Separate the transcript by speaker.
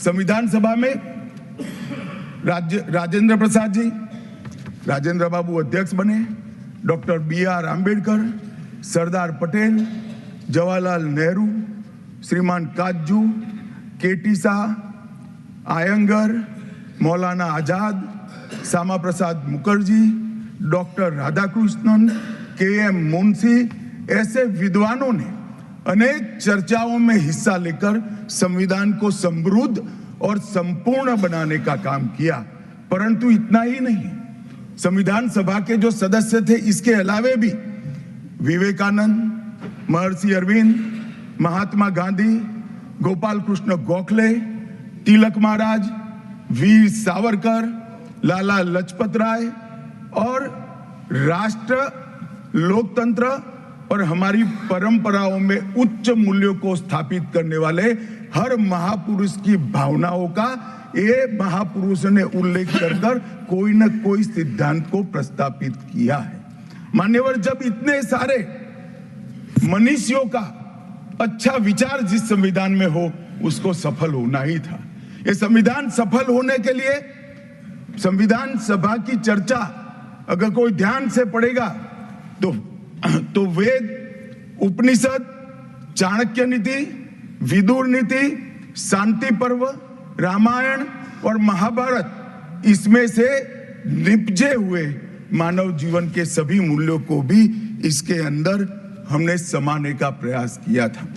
Speaker 1: संविधान सभा में राजेंद्र प्रसाद जी, राजेंद्र बाबू अध्यक्ष बने, डॉक्टर BR आंबेडकर, सरदार पटेल, जवाहरलाल नेहरू, श्रीमान काजू, KT Shah, Iyengar, Maulana Azad, Shyama Prasad Mukherjee, doctor Radhakrishnan, KM Munshi, ऐसे विद्वानों ने अनेक चर्चाओं में हिस्सा लेकर संविधान को समृद्ध और संपूर्ण बनाने का काम किया। परंतु इतना ही नहीं, संविधान सभा के जो सदस्य थे, इसके अलावे भी विवेकानंद, महर्षि अरविंद, महात्मा गांधी, गोपाल कृष्ण गोखले, तिलक महाराज, वीर सावरकर, लाला लजपत राय और राष्ट्र, लोकतंत्र और हमारी परंपराओं में उच्च मूल्यों को स्थापित करने वाले हर महापुरुष की भावनाओं का ये महापुरुष ने उल्लेख कर कोई न कोई सिद्धांत को प्रस्तावित किया है। मान्यवर, जब इतने सारे मनुष्यों का अच्छा विचार जिस संविधान में हो, उसको सफल होना ही था। ये संविधान सफल होने के लिए संविधान सभा की चर्चा अगर कोई ध्यान से पढ़ेगा तो वेद, उपनिषद, चाणक्य नीति, विदुर नीति, शांति पर्व, रामायण और महाभारत, इसमें से निपजे हुए मानव जीवन के सभी मूल्यों को भी इसके अंदर हमने समाने का प्रयास किया था।